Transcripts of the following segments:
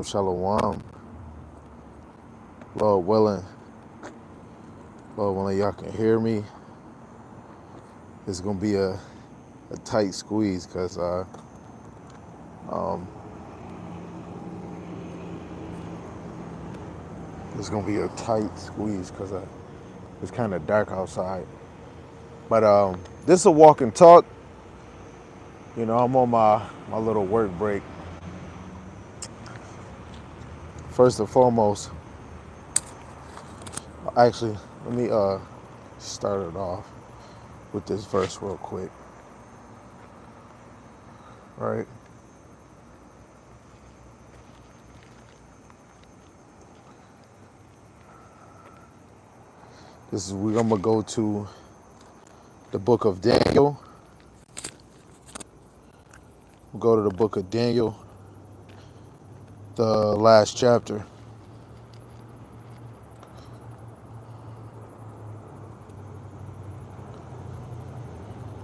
Shalom. Lord willing, y'all can hear me. It's gonna be a tight squeeze because um, it's gonna be a tight squeeze because it's kind of dark outside. But this is a walk and talk. You know, I'm on my little work break. First and foremost, actually, let me start it off with this verse real quick. All right. I'm gonna go to the book of Daniel. We'll go to the book of Daniel, the last chapter.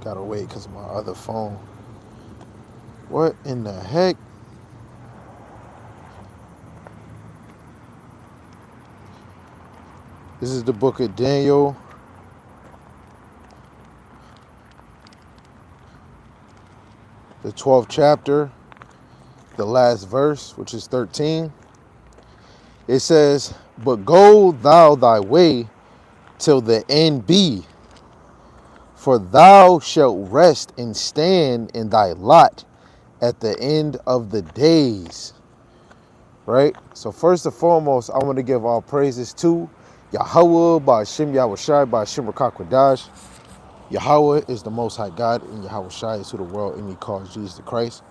Gotta wait because of my other phone. What in the heck? This is the book of Daniel, the 12th chapter, the last verse, which is 13. It says, "But go thou thy way till the end be, for thou shalt rest and stand in thy lot at the end of the days." Right? So first and foremost, I want to give all praises to Yahweh, Ba'ashem Yahawashi, Ba'ashem Rakakwadash. Yahweh is the Most High God, and Yahawashi is who the world and He calls Jesus the Christ.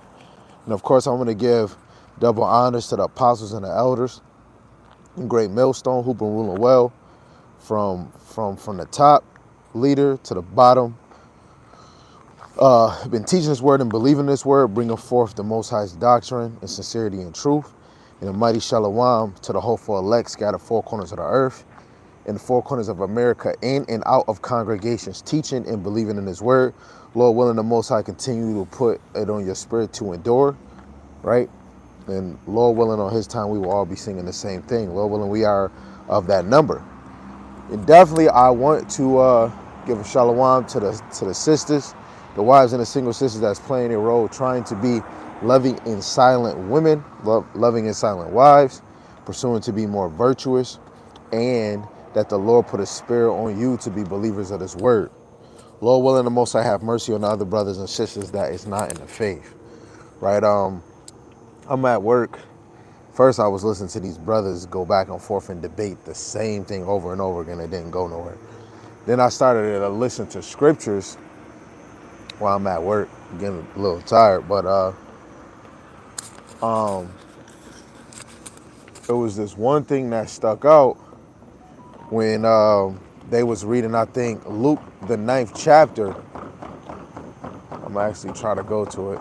And of course, I'm going to give double honors to the apostles and the elders, and great millstone who've been ruling well, from the top leader to the bottom. Been teaching this word and believing this word, bringing forth the Most High's doctrine and sincerity and truth. And a mighty shalom to the hopeful elect scattered four corners of the earth, in the four corners of America, in and out of congregations, teaching and believing in His word. Lord willing, the Most High continue to put it on your spirit to endure, right? And Lord willing, on His time, we will all be singing the same thing. Lord willing, we are of that number. And definitely, I want to give a shalom to the sisters, the wives and the single sisters that's playing a role, trying to be loving and silent women, loving and silent wives, pursuing to be more virtuous, and that the Lord put a spirit on you to be believers of His word. Lord willing, the Most High have mercy on the other brothers and sisters that is not in the faith, right? I'm at work. First, I was listening to these brothers go back and forth and debate the same thing over and over again. It didn't go nowhere. Then I started to listen to scriptures while I'm at work, getting a little tired, but there was this one thing that stuck out when they was reading, I think, Luke, the 9th chapter. I'm actually trying to go to it.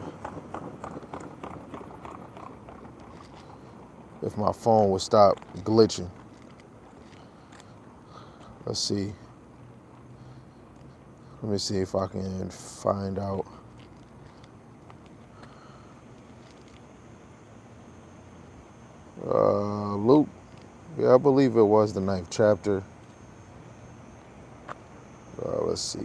If my phone would stop glitching. Let's see. Let me see if I can find out. Luke, yeah, I believe it was the 9th chapter. Let's see.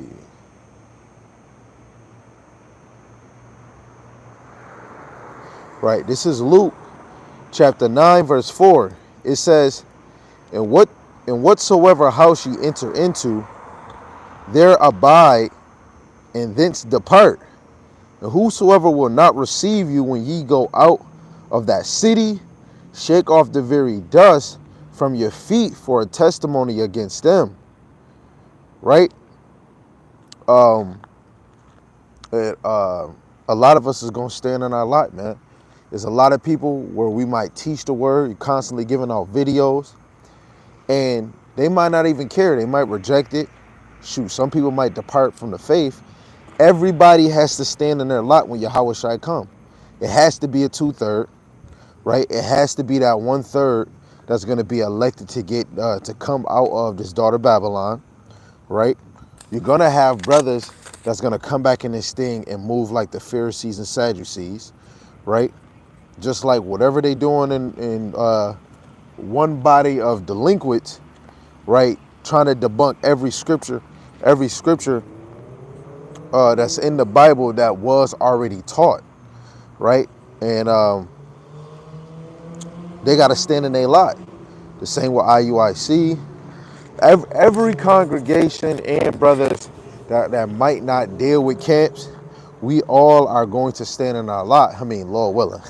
Right, this is Luke chapter 9, verse 4. It says, "And whatsoever house ye enter into, there abide, and thence depart. And whosoever will not receive you when ye go out of that city, shake off the very dust from your feet for a testimony against them." Right? A lot of us is going to stand in our lot, man. There's a lot of people where we might teach the word, you're constantly giving out videos, and they might not even care. They might reject it. Shoot, some people might depart from the faith. Everybody has to stand in their lot when Yahawashi come. It has to be a 2/3, right? It has to be that 1/3 that's going to be elected to get to come out of this daughter Babylon, right? You're going to have brothers that's going to come back in this thing and move like the Pharisees and Sadducees, right? Just like whatever they doing in one body of delinquents, right? Trying to debunk every scripture that's in the Bible that was already taught, right? And they got to stand in their lot. The same with IUIC. Every congregation and brothers that might not deal with camps, we all are going to stand in our lot. I mean, Lord willing,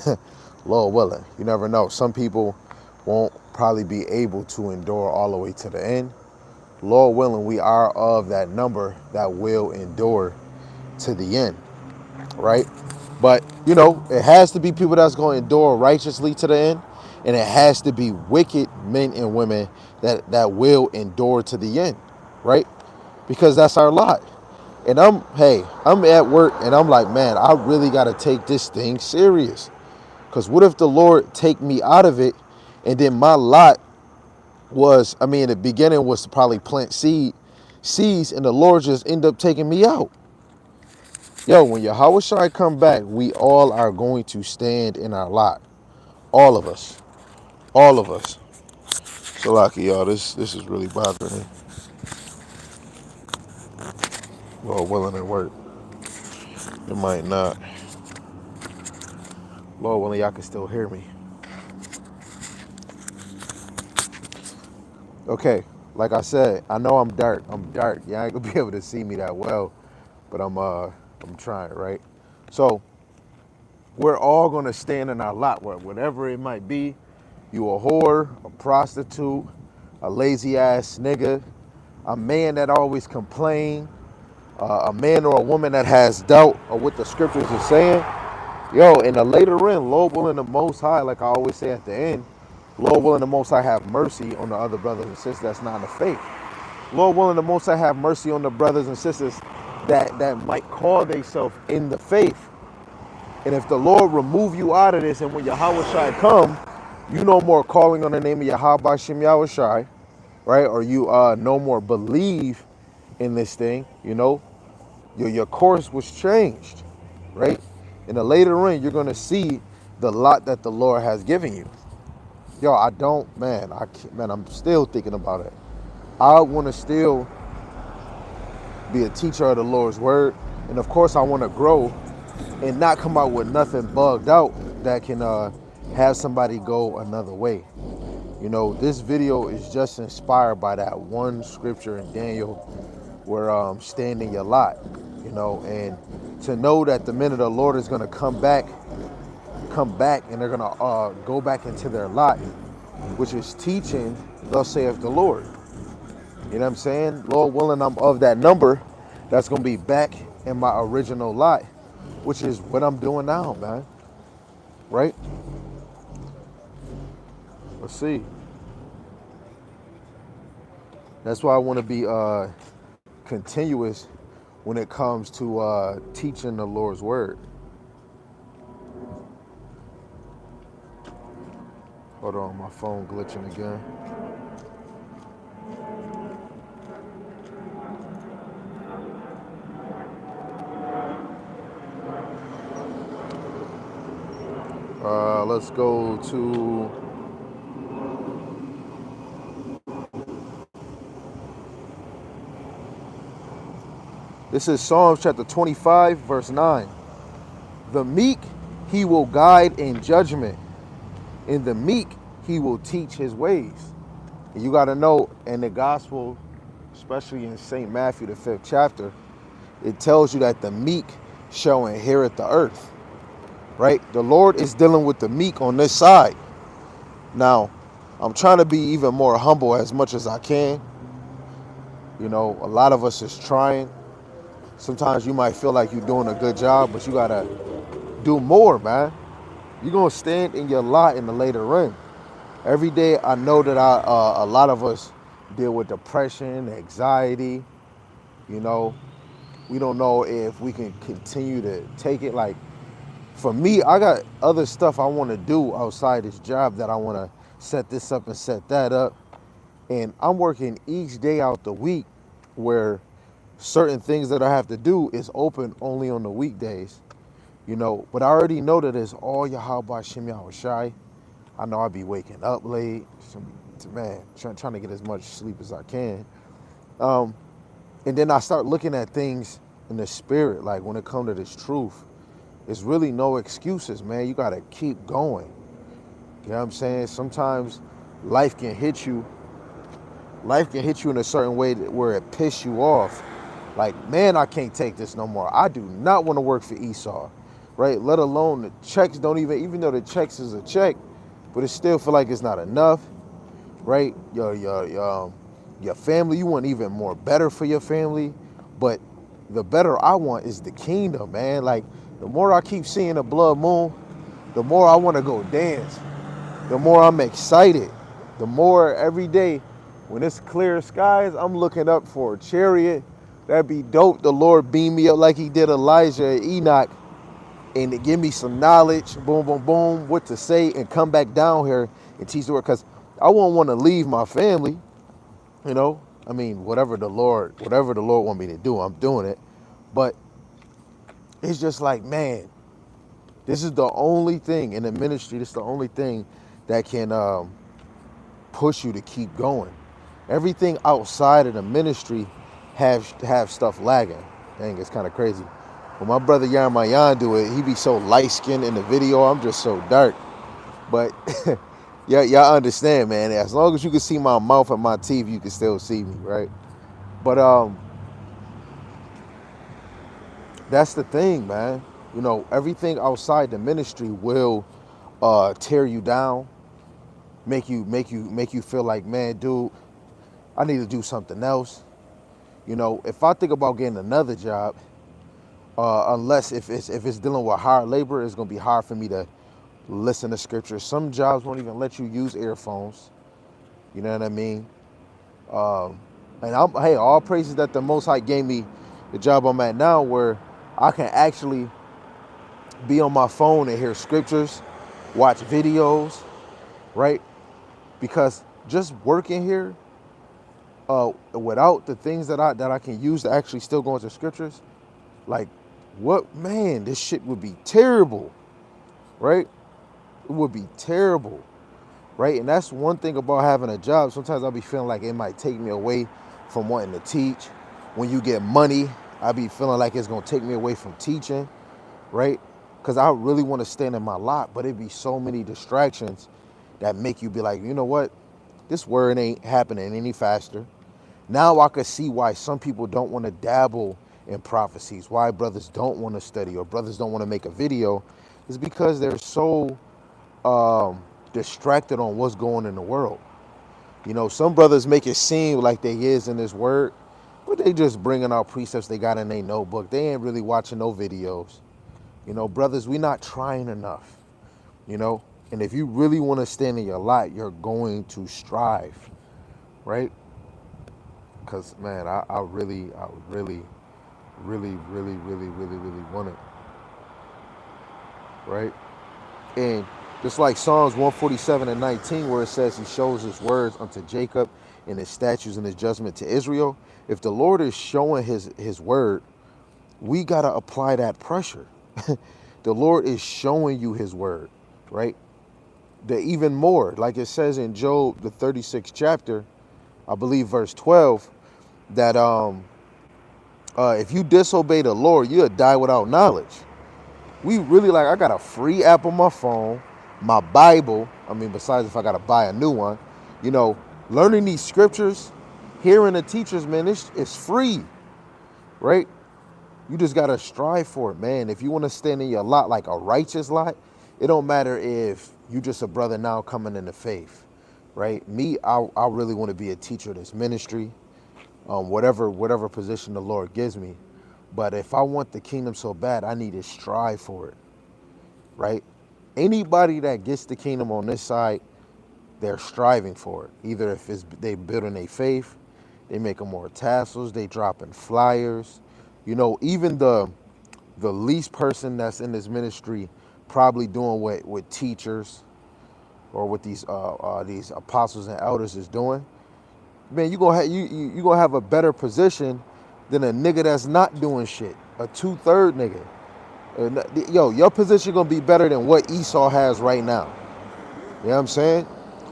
Lord willing. You never know. Some people won't probably be able to endure all the way to the end. Lord willing, we are of that number that will endure to the end, right? But, it has to be people that's going to endure righteously to the end, and it has to be wicked men and women that will endure to the end, right? Because that's our lot. And I'm at work and I'm like, man, I really got to take this thing serious. Because what if the Lord take me out of it, and then my lot was, in the beginning was to probably plant seeds, and the Lord just end up taking me out. Yo, when Yahawashi come back, we all are going to stand in our lot. All of us. All of us. So lucky, y'all. This is really bothering me. Lord willing it work. It might not. Lord willing, y'all can still hear me. Okay, like I said, I know I'm dark. Y'all ain't gonna be able to see me that well, but I'm trying, right? So we're all gonna stand in our lot, whatever it might be. You a whore, a prostitute, a lazy ass nigga, a man that always complain, a man or a woman that has doubt of what the scriptures are saying. Yo, in the later end, Lord willing the Most High, like I always say at the end, Lord willing the Most High have mercy on the other brothers and sisters that's not in the faith. Lord willing the Most High have mercy on the brothers and sisters that might call themselves in the faith. And if the Lord remove you out of this, and when Yahawashi come, you no more calling on the name of Yahawashi Yahawashi, right? Or you no more believe in this thing, your course was changed, right? In the later end, you're gonna see the lot that the Lord has given you. Yo, I don't, man, I'm still thinking about it. I want to still be a teacher of the Lord's word, and of course, I want to grow and not come out with nothing bugged out that can have somebody go another way. This video is just inspired by that one scripture in Daniel where stand in your lot, and to know that the men of the Lord is going to come back, and they're going to go back into their lot, which is teaching, thus saith the Lord. You know what I'm saying? Lord willing, I'm of that number that's going to be back in my original lot, which is what I'm doing now, man. Right? Let's see. That's why I want to be continuous when it comes to teaching the Lord's word. Hold on, my phone glitching again. Let's go to this is Psalms chapter 25, verse 9. The meek he will guide in judgment, and the meek he will teach his ways. And you got to know, in the gospel, especially in St. Matthew, the 5th chapter, it tells you that the meek shall inherit the earth, right? The Lord is dealing with the meek on this side. Now, I'm trying to be even more humble as much as I can. A lot of us is trying. Sometimes you might feel like you're doing a good job, but you got to do more, man. You're going to stand in your lot in the later end. Every day I know that a lot of us deal with depression, anxiety. We don't know if we can continue to take it. Like, for me, I got other stuff I want to do outside this job that I want to set this up and set that up. And I'm working each day out the week where certain things that I have to do is open only on the weekdays. But I already know that it's all Yahawashi. I know I'll be waking up late, man, trying to get as much sleep as I can. Um, and then I start looking at things in the spirit, like when it comes to this truth, it's really no excuses, man. You gotta keep going. You know what I'm saying? Sometimes life can hit you, life can hit you in a certain way where it pisses you off. Like, man, I can't take this no more. I do not want to work for Esau, right? Let alone the checks don't even though the checks is a check, but it still feel like it's not enough, right? Your family, you want even more better for your family, but the better I want is the kingdom, man. Like, the more I keep seeing the blood moon, the more I want to go dance, the more I'm excited, the more every day when it's clear skies, I'm looking up for a chariot. That'd be dope. The Lord beam me up like he did Elijah and Enoch and to give me some knowledge, boom, boom, boom, what to say, and come back down here and teach the word. Because I won't want to leave my family, you know. I mean, whatever the Lord want me to do, I'm doing it. But it's just like, man, this is the only thing in the ministry. This is the only thing that can push you to keep going. Everything outside of the ministry have stuff lagging. Dang, it's kind of crazy. When my brother Yarmayan do it, he be so light skinned in the video. I'm just so dark. But yeah, y'all understand, man. As long as you can see my mouth and my teeth, you can still see me, right? But that's the thing, man. Everything outside the ministry will tear you down, make you feel like, man, dude, I need to do something else. If I think about getting another job, unless if it's dealing with hard labor, it's gonna be hard for me to listen to scripture. Some jobs won't even let you use earphones. You know what I mean? And hey, all praises that the Most High gave me the job I'm at now, where I can actually be on my phone and hear scriptures, watch videos, right? Because just working here, without the things that I can use to actually still go into scriptures, like, what, man, this shit would be terrible, right? It would be terrible, right? And that's one thing about having a job. Sometimes I'll be feeling like it might take me away from wanting to teach. When you get money, I'll be feeling like it's gonna take me away from teaching, right? Because I really want to stand in my lot, but it'd be so many distractions that make you be like, you know what? This word ain't happening any faster. Now I could see why some people don't want to dabble in prophecies, why brothers don't want to study or brothers don't want to make a video, is because they're so distracted on what's going in the world. Some brothers make it seem like they is in this word, but they just bringing out precepts they got in their notebook. They ain't really watching no videos. Brothers, we not trying enough, and if you really want to stand in your light, you're going to strive, right? Because, man, I really want it, right? And just like Psalms 147:19, where it says he shows his words unto Jacob and his statutes and his judgment to Israel. If the Lord is showing his word, we got to apply that pressure. The Lord is showing you his word, right? The even more, like it says in Job, the 36th chapter, I believe verse 12, that if you disobey the Lord, you'll die without knowledge. We really, like, I got a free app on my phone, my Bible. I mean, besides if I got to buy a new one, learning these scriptures, hearing the teachers, man, it's free, right? You just got to strive for it, man. If you want to stand in your lot like a righteous lot, it don't matter if you just a brother now coming in the faith, right? Me, I really want to be a teacher of this ministry, whatever position the Lord gives me. But if I want the kingdom so bad, I need to strive for it, right? Anybody that gets the kingdom on this side, they're striving for it. Either if they building their faith, they making more tassels, they dropping flyers. Even the least person that's in this ministry probably doing what teachers or what these apostles and elders is doing. Man, you gonna have a better position than a nigga that's not doing shit, a 2/3 nigga, Yo, your position gonna be better than what Esau has right now. You know what I'm saying?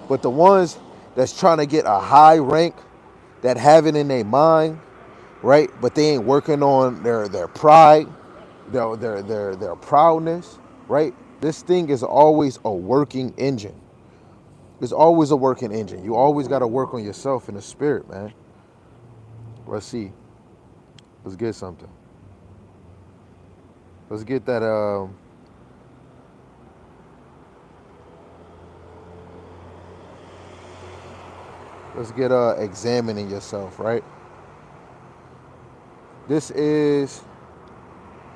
But the ones that's trying to get a high rank, that have it in their mind, right? But they ain't working on their pride, their proudness, right? This thing is always a working engine. It's always a working engine. You always got to work on yourself in the spirit, man. Let's see. Let's get something. Let's get that. Let's get examining yourself, right? This is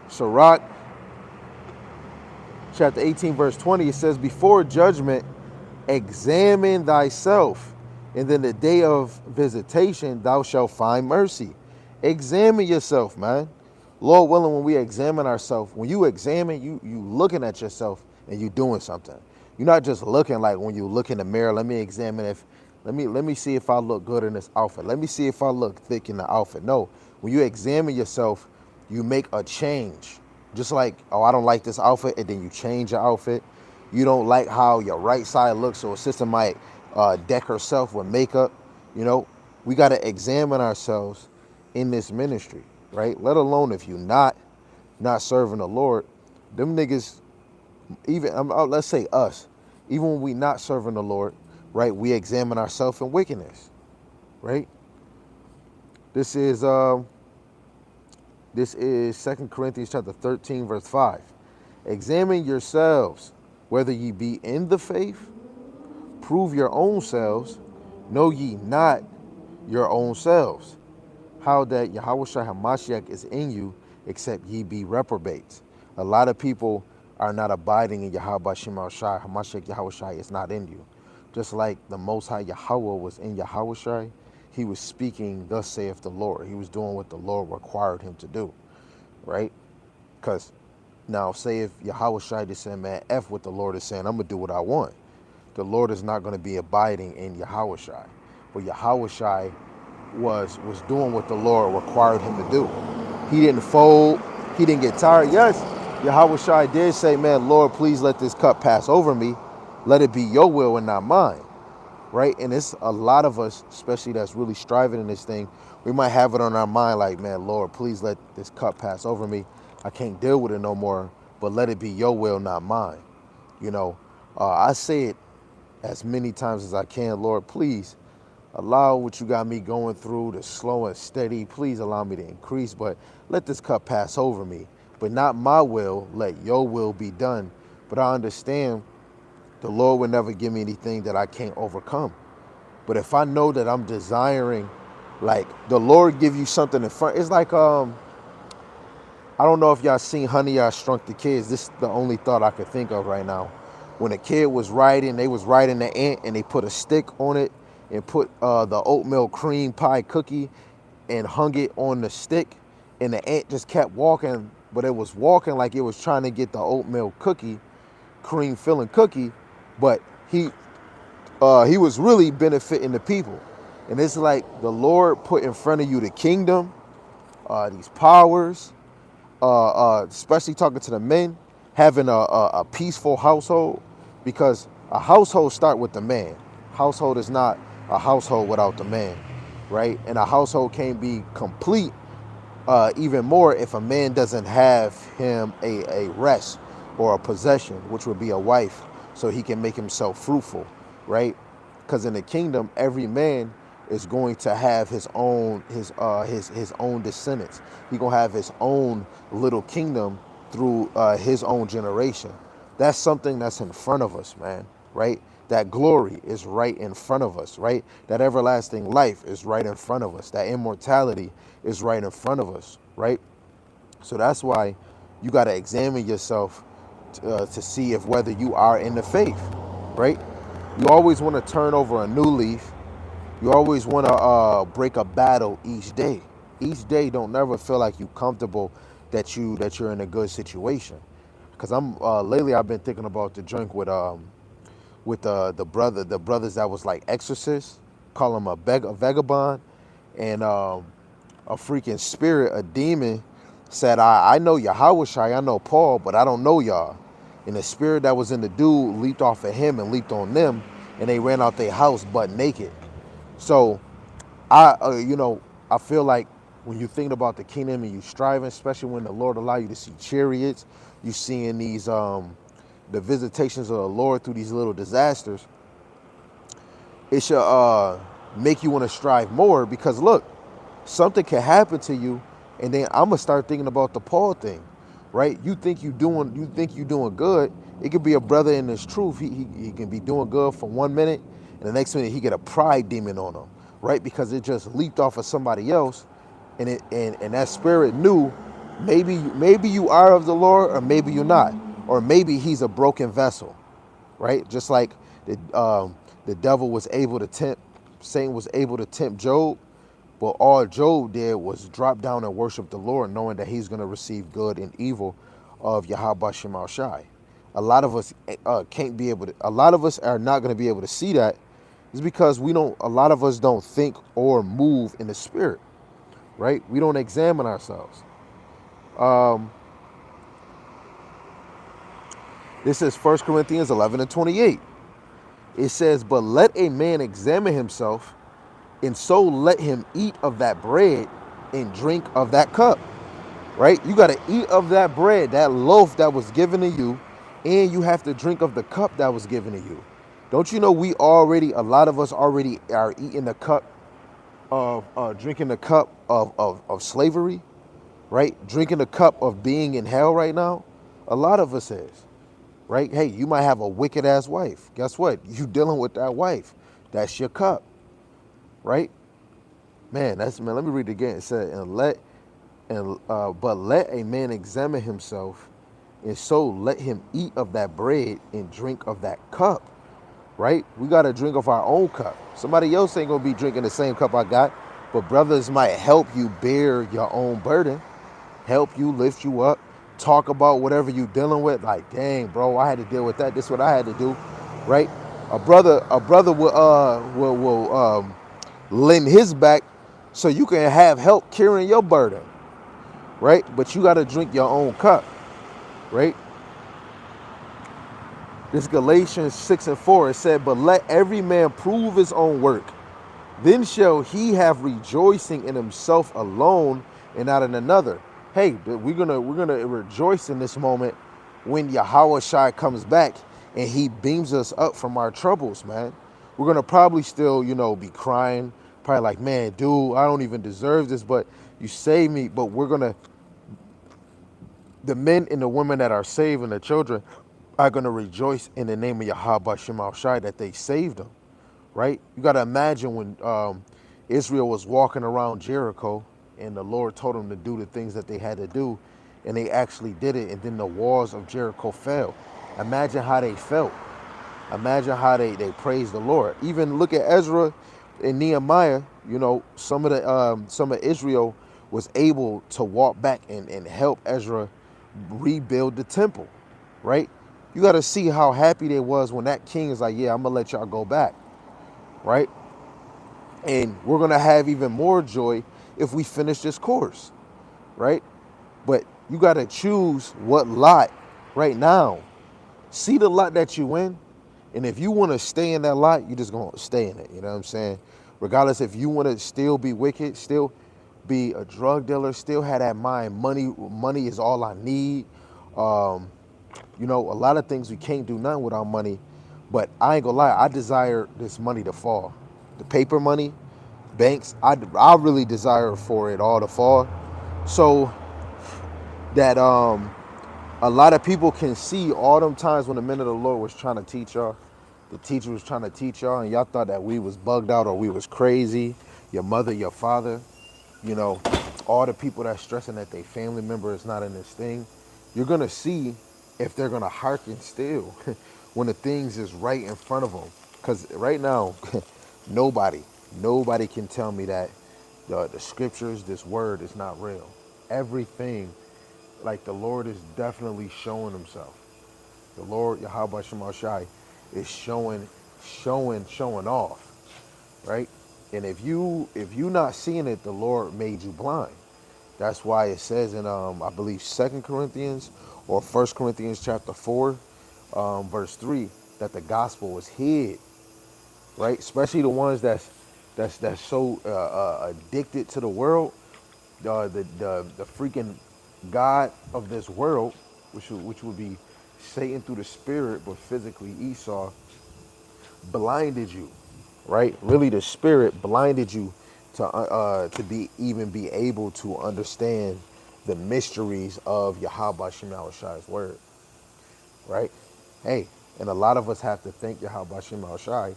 Sirach chapter 18, verse 20. It says, "Before judgment, examine thyself, and then the day of visitation thou shalt find mercy." Examine yourself, man. Lord willing, when we examine ourselves, when you examine, you looking at yourself and you doing something. You're not just looking like when you look in the mirror. Let me examine if let me see if I look good in this outfit. Let me see if I look thick in the outfit. No, when you examine yourself, you make a change. Just like, oh, I don't like this outfit, and then you change your outfit. You don't like how your right side looks, so a sister might deck herself with makeup. You know, we got to examine ourselves in this ministry, right? Let alone if you're not serving the Lord. Them niggas, even let's say us, even when we not serving the Lord, right? We examine ourselves in wickedness, right? This is 2 Corinthians chapter 13, verse 5. Examine yourselves whether ye be in the faith. Prove your own selves. Know ye not your own selves, how that Yahawashi Hamashiach is in you, except ye be reprobates. A lot of people are not abiding in Yahawashi Hamashiach. Yahawashi is not in you. Just like the Most High Yahweh was in Yahawashi, he was speaking, thus saith the Lord. He was doing what the Lord required him to do, right? Because now, say if Yahawashi just said, man, F what the Lord is saying, I'm going to do what I want. The Lord is not going to be abiding in Yahawashi. But Yahawashi was doing what the Lord required him to do. He didn't fold. He didn't get tired. Yes, Yahawashi did say, man, Lord, please let this cup pass over me. Let it be your will and not mine, right? And it's a lot of us, especially that's really striving in this thing, we might have it on our mind like, man, Lord, please let this cup pass over me. I can't deal with it no more, but let it be your will, not mine. You know, I say it as many times as I can, Lord, please allow what you got me going through to slow and steady. Please allow me to increase, but let this cup pass over me. But not my will, let your will be done. But I understand the Lord would never give me anything that I can't overcome. But if I know that I'm desiring, like the Lord give you something in front, it's like, I don't know if y'all seen Honey, I Shrunk the Kids. This is the only thought I could think of right now. When a kid was riding, they was riding the ant and they put a stick on it and put the oatmeal cream pie cookie and hung it on the stick, and the ant just kept walking, but it was walking like it was trying to get the oatmeal cookie, cream filling cookie, but he was really benefiting the people. And it's like the Lord put in front of you the kingdom, these powers, especially talking to the men, having a peaceful household, because a household start with the man. Household is not a household without the man, right? And a household can't be complete even more if a man doesn't have him a rest or a possession, which would be a wife, so he can make himself fruitful, right? Because in the kingdom, every man is going to have his own descendants. He gonna have his own little kingdom through his own generation. That's something that's in front of us, man, right? That glory is right in front of us, right? That everlasting life is right in front of us. That immortality is right in front of us, right? So that's why you got to examine yourself to see if whether you are in the faith, right? You always want to turn over a new leaf. You always want to break a battle each day. Each day don't never feel like you comfortable that you're in a good situation. Cause I'm lately I've been thinking about the drink with the brothers that was like exorcists, call him a vagabond, and a freaking spirit, a demon said, I know Yahawashi, I know Paul, but I don't know y'all. And the spirit that was in the dude leaped off of him and leaped on them, and they ran out their house butt naked. So I feel like when you think about the kingdom and you striving, especially when the Lord allow you to see chariots, you seeing these the visitations of the Lord through these little disasters, it should make you want to strive more, because look, something can happen to you, and then I'm gonna start thinking about the Paul thing, right? You think you doing good. It could be a brother in this truth. He can be doing good for 1 minute, and the next minute he get a pride demon on him, right? Because it just leaped off of somebody else, and that spirit knew maybe you are of the Lord, or maybe you're not, or maybe he's a broken vessel, right? Just like the devil was able to tempt, Satan was able to tempt Job, but all Job did was drop down and worship the Lord, knowing that he's going to receive good and evil of Yahawashi Comes. A lot of us can't be able to. A lot of us are not going to be able to see that. It's because we don't. A lot of us don't think or move in the spirit, right? We don't examine ourselves. This is 1 Corinthians 11:28. It says, "But let a man examine himself, and so let him eat of that bread and drink of that cup." Right? You got to eat of that bread, that loaf that was given to you, and you have to drink of the cup that was given to you. Don't you know a lot of us already are eating the cup of, drinking the cup of slavery, right? Drinking the cup of being in hell right now. A lot of us is, right? Hey, you might have a wicked ass wife. Guess what? You dealing with that wife. That's your cup, right? Man, let me read it again. It said, but let a man examine himself, and so let him eat of that bread and drink of that cup, right? We got to drink of our own cup. Somebody else ain't going to be drinking the same cup I got, but brothers might help you bear your own burden, help you, lift you up, talk about whatever you dealing with. Like, dang, bro, I had to deal with that. This is what I had to do, right? A brother will lend his back so you can have help carrying your burden, right? But you got to drink your own cup, right? This Galatians 6:4, it said, "But let every man prove his own work. Then shall he have rejoicing in himself alone and not in another." Hey, we're gonna rejoice in this moment when Yahawashi comes back and he beams us up from our troubles, man. We're gonna probably still, be crying, probably like, man, dude, I don't even deserve this, but you saved me. But the men and the women that are saved and the children are gonna rejoice in the name of Yahawashi Comes that they saved them, right? You got to imagine when Israel was walking around Jericho and the Lord told them to do the things that they had to do, and they actually did it, and then the walls of Jericho fell. Imagine how they felt. Imagine how they praised the Lord. Even look at Ezra and Nehemiah. Some of Israel was able to walk back and help Ezra rebuild the temple, right? You got to see how happy they was when that king is like, yeah, I'm gonna let y'all go back, right? And we're gonna have even more joy if we finish this course, right? But you got to choose what lot right now. See the lot that you in, and if you want to stay in that lot, you just gonna stay in it. You know what I'm saying? Regardless if you want to still be wicked, still be a drug dealer, still have that mind. Money is all I need. A lot of things we can't do nothing without money. But I ain't gonna lie, I desire this money to fall. The paper money, banks, I really desire for it all to fall. So that a lot of people can see all them times when the men of the Lord was trying to teach y'all, the teacher was trying to teach y'all, and y'all thought that we was bugged out or we was crazy. Your mother, your father, all the people that's stressing that their family member is not in this thing. You're gonna see if they're gonna hearken still when the things is right in front of them. Because right now, nobody can tell me that the scriptures, this word is not real. Everything, like the Lord is definitely showing himself. The Lord, Yahawashi Comes, is showing off, right? And if you not seeing it, the Lord made you blind. That's why it says in I believe 2 Corinthians or 1 Corinthians chapter 4, verse 3, that the gospel was hid, right? Especially the ones that's so addicted to the world, the freaking god of this world, which would be Satan through the spirit, but physically Esau, blinded you, right? Really, the spirit blinded you to be even be able to understand the mysteries of Yahweh Shem Shai's word, right? Hey, and a lot of us have to thank Yahweh Shem Shai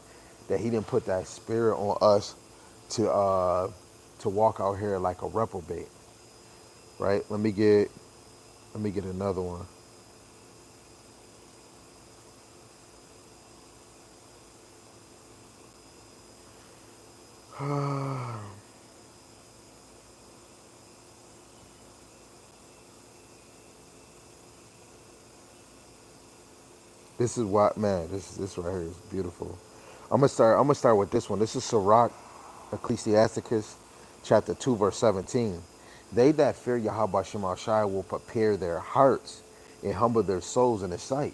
that He didn't put that spirit on us to walk out here like a reprobate, right? Let me get another one. This is what, man. This right here is beautiful. I'm gonna start with this one. This is Sirach, Ecclesiasticus, chapter 2, verse 17. They that fear Yahweh Shema Shai will prepare their hearts and humble their souls in His sight.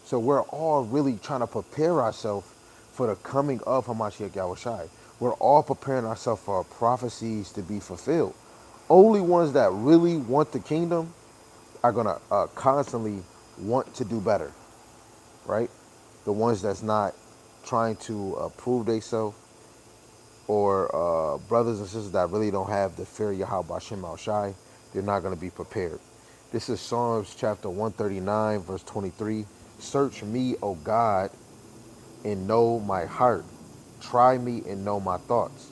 So we're all really trying to prepare ourselves for the coming of Hamashiach Yahushai. We're all preparing ourselves for our prophecies to be fulfilled. Only ones that really want the kingdom are gonna constantly want to do better, right? The ones that's not trying to prove themselves, or brothers and sisters that really don't have the fear of Yahweh Shem Al Shai, they're not going to be prepared. This is Psalms chapter 139, verse 23. Search me, O God, and know my heart. Try me and know my thoughts.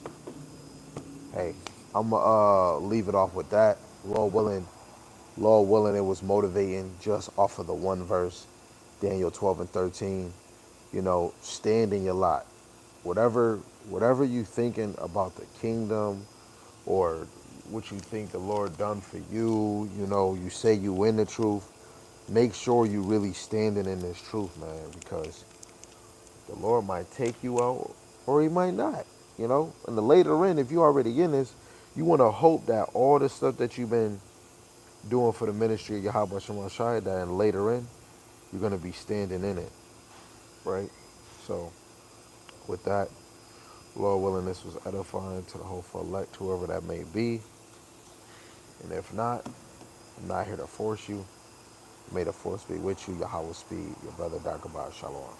Hey, I'm going to leave it off with that. Lord willing, it was motivating just off of the one verse, Daniel 12 and 13. Stand in your lot. Whatever you thinking about the kingdom, or what you think the Lord done for you, you say you in the truth. Make sure you really standing in this truth, man, because the Lord might take you out or He might not. And the later in, if you already in this, you want to hope that all the stuff that you've been doing for the ministry of Yahweh Shema Shai, that in later in, you're gonna be standing in it, right? So with that, Lord willing, this was edifying to the hopeful elect, whoever that may be. And if not, I'm not here to force you. May the force be with you. Yahweh speed. Your brother Dagobah. Shalom.